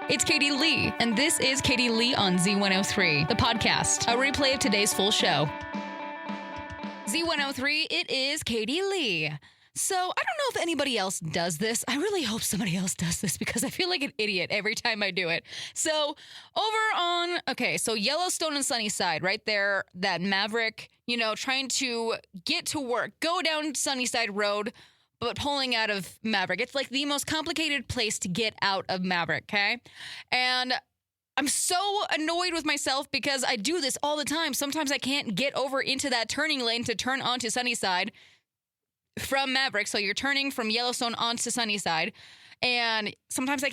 It's Katie Lee, and this is Katie Lee on Z103, the podcast, a replay of today's full show. Z103, it is Katie Lee. So, I don't know if anybody else does this. I really hope somebody else does this because I feel like an idiot every time I do it. So, over on, so Yellowstone and Sunnyside, right there, that Maverick, trying to get to work, go down Sunnyside Road, but pulling out of Maverick. It's like the most complicated place to get out of Maverick, okay? And I'm so annoyed with myself because I do this all the time. Sometimes I can't get over into that turning lane to turn onto Sunnyside from Maverick. So you're turning from Yellowstone onto Sunnyside. And sometimes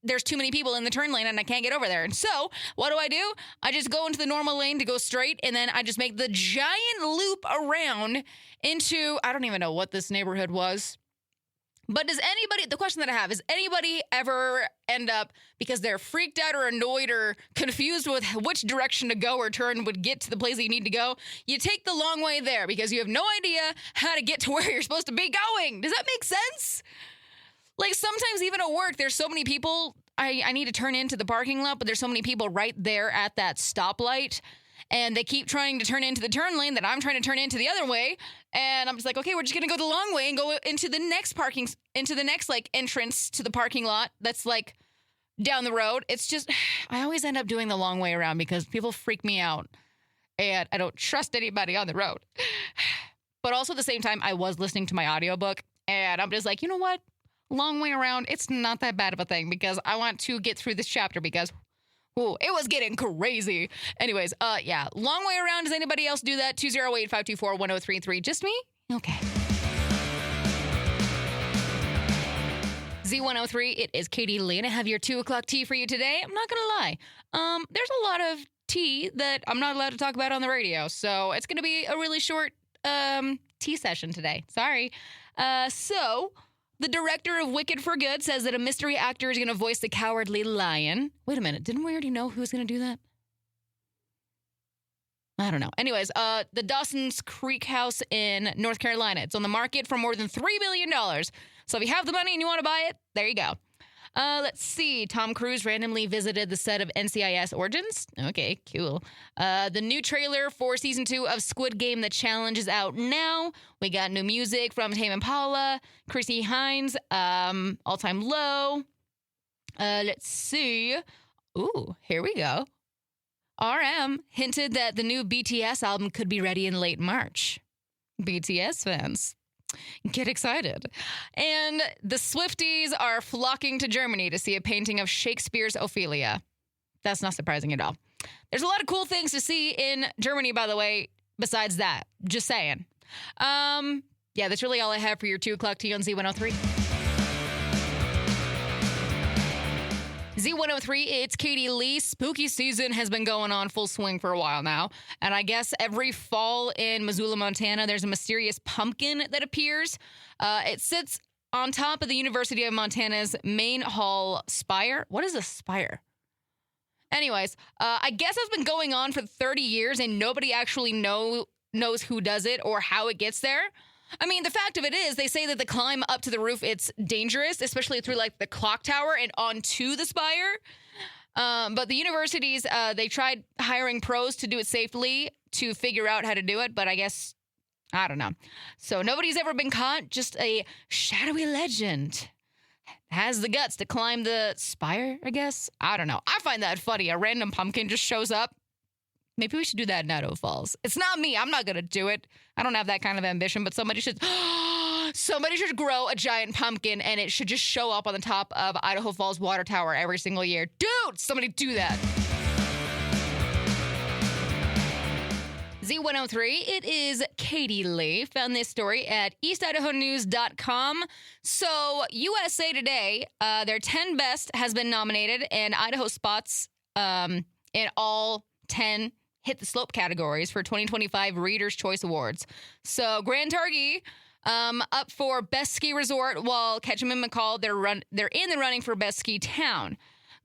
there's too many people in the turn lane and I can't get over there. And so what do? I just go into the normal lane to go straight, and then I just make the giant loop around into, I don't even know what this neighborhood was. But the question that I have, is anybody ever end up, because they're freaked out or annoyed or confused with which direction to go or turn would get to the place that you need to go, you take the long way there because you have no idea how to get to where you're supposed to be going. Does that make sense? Like, sometimes even at work, there's so many people, I need to turn into the parking lot, but there's so many people right there at that stoplight, and they keep trying to turn into the turn lane that I'm trying to turn into the other way, and I'm just like, okay, we're just going to go the long way and go into the next entrance to the parking lot that's, like, down the road. It's just, I always end up doing the long way around because people freak me out, and I don't trust anybody on the road. But also at the same time, I was listening to my audiobook, and I'm just like, you know what? Long way around, it's not that bad of a thing because I want to get through this chapter because, it was getting crazy. Anyways, long way around. Does anybody else do that? 208-524-1033. Just me? Okay. Z103, it is Katie Lee, and I have your 2 o'clock tea for you today. I'm not going to lie. There's a lot of tea that I'm not allowed to talk about on the radio, so it's going to be a really short tea session today. Sorry. So, the director of Wicked for Good says that a mystery actor is going to voice the Cowardly Lion. Wait a minute. Didn't we already know who's going to do that? I don't know. Anyways, the Dawson's Creek house in North Carolina. It's on the market for more than $3 billion. So if you have the money and you want to buy it, there you go. Let's see. Tom Cruise randomly visited the set of NCIS Origins. Okay, cool. The new trailer for season 2 of Squid Game: The Challenge is out now. We got new music from Tame Impala, Chrissy Hines, All Time Low. Let's see. Ooh, here we go. RM hinted that the new BTS album could be ready in late March. BTS fans, get excited. And the Swifties are flocking to Germany to see a painting of Shakespeare's Ophelia. That's not surprising at all. There's a lot of cool things to see in Germany, by the way, besides that. Just saying. That's really all I have for your 2 o'clock tea on Z103. Z103, it's Katie Lee. Spooky season has been going on full swing for a while now. And I guess every fall in Missoula, Montana, there's a mysterious pumpkin that appears. It sits on top of the University of Montana's main hall spire. What is a spire? Anyways, I guess it's been going on for 30 years and nobody actually knows who does it or how it gets there. I mean, the fact of it is, they say that the climb up to the roof, it's dangerous, especially through, like, the clock tower and onto the spire. But the universities, they tried hiring pros to do it safely to figure out how to do it, but I guess, I don't know. So nobody's ever been caught, just a shadowy legend has the guts to climb the spire, I guess. I don't know. I find that funny. A random pumpkin just shows up. Maybe we should do that in Idaho Falls. It's not me. I'm not going to do it. I don't have that kind of ambition, but somebody should grow a giant pumpkin and it should just show up on the top of Idaho Falls Water Tower every single year. Dude, somebody do that. Z103, it is Katie Lee. Found this story at eastidahonews.com. So USA Today, their 10 best has been nominated, and Idaho spots in all 10 hit the slope categories for 2025 Reader's Choice Awards. So Grand Targhee up for Best Ski Resort, while Ketchum and McCall, they're in the running for Best Ski Town.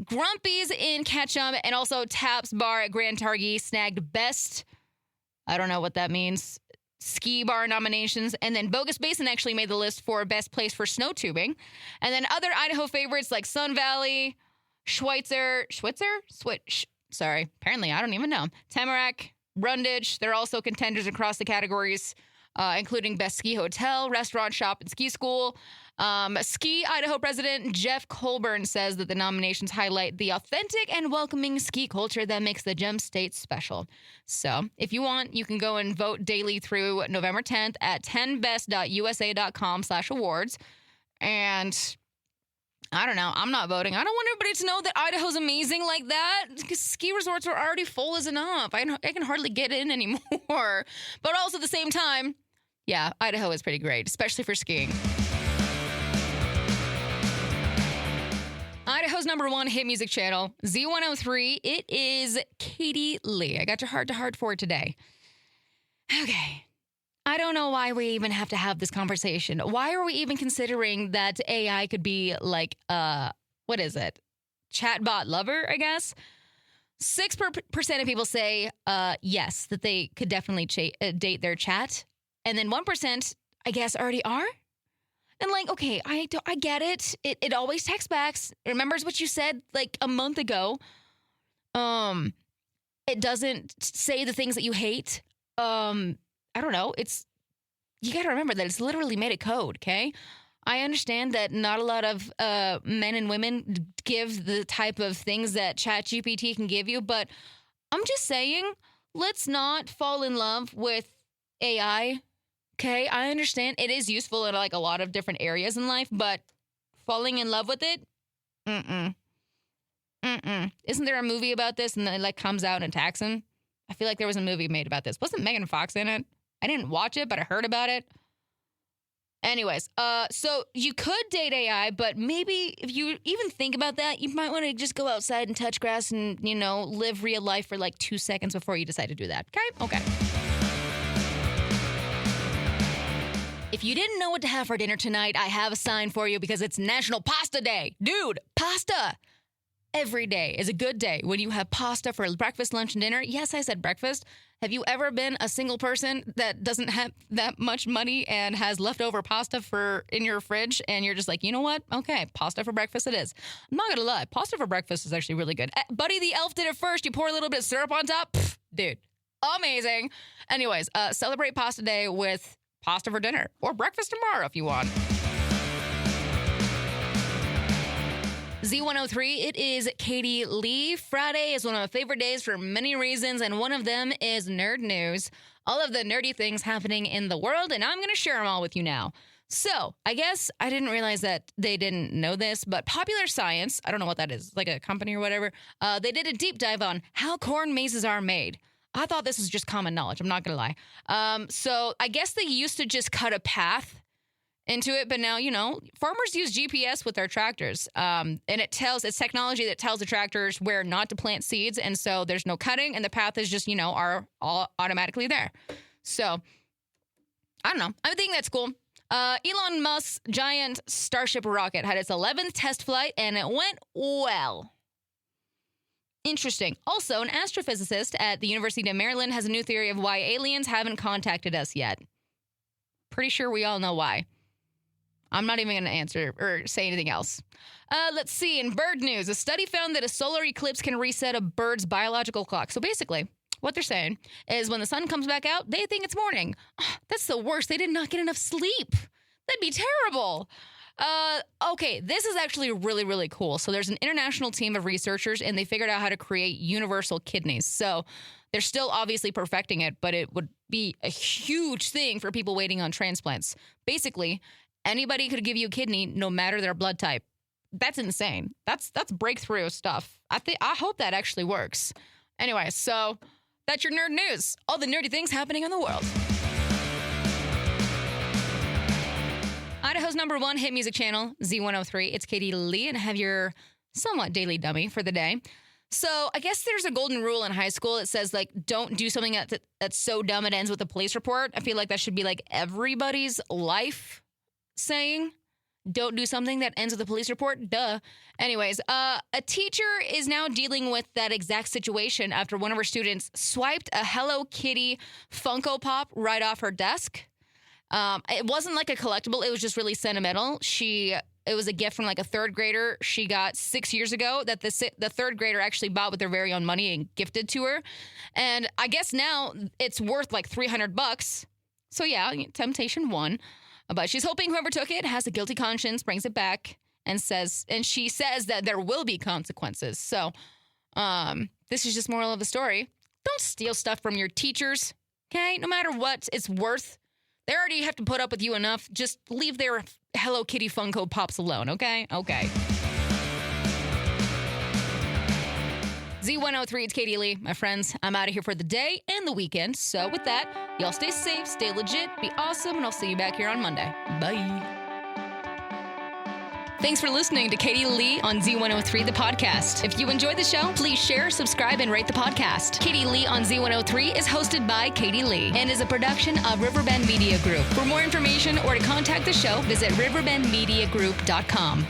Grumpy's in Ketchum and also Taps Bar at Grand Targhee snagged Best, I don't know what that means, ski bar nominations. And then Bogus Basin actually made the list for Best Place for Snow Tubing. And then other Idaho favorites like Sun Valley, Sorry, apparently I don't even know. Tamarack, Brundage, they're also contenders across the categories, including Best Ski Hotel, Restaurant, Shop, and Ski School. Ski Idaho President Jeff Colburn says that the nominations highlight the authentic and welcoming ski culture that makes the Gem State special. So if you want, you can go and vote daily through November 10th at 10best.usa.com/awards. And I don't know. I'm not voting. I don't want everybody to know that Idaho's amazing like that, because ski resorts are already full as enough. I can hardly get in anymore. But also at the same time, yeah, Idaho is pretty great, especially for skiing. Idaho's #1 hit music channel, Z103. It is Katie Lee. I got your heart-to-heart for it today. Okay. I don't know why we even have to have this conversation. Why are we even considering that AI could be like, what is it? Chatbot lover, I guess? 6% of people say yes, that they could definitely date their chat. And then 1%, I guess, already are. And like, okay, I get it. It always texts back. It remembers what you said like a month ago. It doesn't say the things that you hate. I don't know. You got to remember that it's literally made of code, okay? I understand that not a lot of men and women give the type of things that ChatGPT can give you, but I'm just saying, let's not fall in love with AI, okay? I understand it is useful in like a lot of different areas in life, but falling in love with it, Isn't there a movie about this and then it like comes out and attacks him? I feel like there was a movie made about this. Wasn't Megan Fox in it? I didn't watch it, but I heard about it. Anyways, so you could date AI, but maybe if you even think about that, you might want to just go outside and touch grass and, you know, live real life for like 2 seconds before you decide to do that. Okay? If you didn't know what to have for dinner tonight, I have a sign for you because it's National Pasta Day. Dude, pasta! Every day is a good day when you have pasta for breakfast, lunch, and dinner. Yes, I said breakfast. Have you ever been a single person that doesn't have that much money and has leftover pasta in your fridge and you're just like, you know what? Okay, pasta for breakfast it is. I'm not gonna lie, pasta for breakfast is actually really good. Buddy the Elf did it first. You pour a little bit of syrup on top. Pff, dude, amazing. Anyways, celebrate Pasta Day with pasta for dinner or breakfast tomorrow if you want. Z103, it is Katie Lee. Friday is one of my favorite days for many reasons, and one of them is nerd news. All of the nerdy things happening in the world, and I'm going to share them all with you now. So, I guess I didn't realize that they didn't know this, but Popular Science, I don't know what that is, like a company or whatever, they did a deep dive on how corn mazes are made. I thought this was just common knowledge, I'm not going to lie. So, I guess they used to just cut a path into it, but now, you know, farmers use GPS with their tractors, and it's technology that tells the tractors where not to plant seeds, and so there's no cutting, and the path is just, you know, are all automatically there. So, I don't know. I think that's cool. Elon Musk's giant Starship rocket had its 11th test flight, and it went well. Interesting. Also, an astrophysicist at the University of Maryland has a new theory of why aliens haven't contacted us yet. Pretty sure we all know why. I'm not even going to answer or say anything else. Let's see. In bird news, a study found that a solar eclipse can reset a bird's biological clock. So basically, what they're saying is when the sun comes back out, they think it's morning. Oh, that's the worst. They did not get enough sleep. That'd be terrible. Okay, this is actually really, really cool. So there's an international team of researchers, and they figured out how to create universal kidneys. So they're still obviously perfecting it, but it would be a huge thing for people waiting on transplants. Basically, anybody could give you a kidney no matter their blood type. That's insane. That's breakthrough stuff. I hope that actually works. Anyway, so that's your nerd news. All the nerdy things happening in the world. Idaho's #1 hit music channel, Z103. It's Katie Lee, and I have your somewhat daily dummy for the day. So I guess there's a golden rule in high school. It says, like, don't do something that's so dumb it ends with a police report. I feel like that should be, like, everybody's life saying. Don't do something that ends with a police report. Duh. Anyways, a teacher is now dealing with that exact situation after one of her students swiped a Hello Kitty Funko Pop right off her desk. It wasn't like a collectible. It was just really sentimental. She it was a gift from like a third grader she got 6 years ago that the third grader actually bought with their very own money and gifted to her. And I guess now it's worth like $300. So yeah, temptation won. But she's hoping whoever took it has a guilty conscience, brings it back, and she says that there will be consequences. So this is just moral of the story. Don't steal stuff from your teachers, okay? No matter what it's worth. They already have to put up with you enough. Just leave their Hello Kitty Funko Pops alone, okay? Okay. Z103, it's Katie Lee. My friends, I'm out of here for the day and the weekend. So with that, y'all stay safe, stay legit, be awesome, and I'll see you back here on Monday. Bye. Thanks for listening to Katie Lee on Z103, the podcast. If you enjoyed the show, please share, subscribe, and rate the podcast. Katie Lee on Z103 is hosted by Katie Lee and is a production of Riverbend Media Group. For more information or to contact the show, visit riverbendmediagroup.com.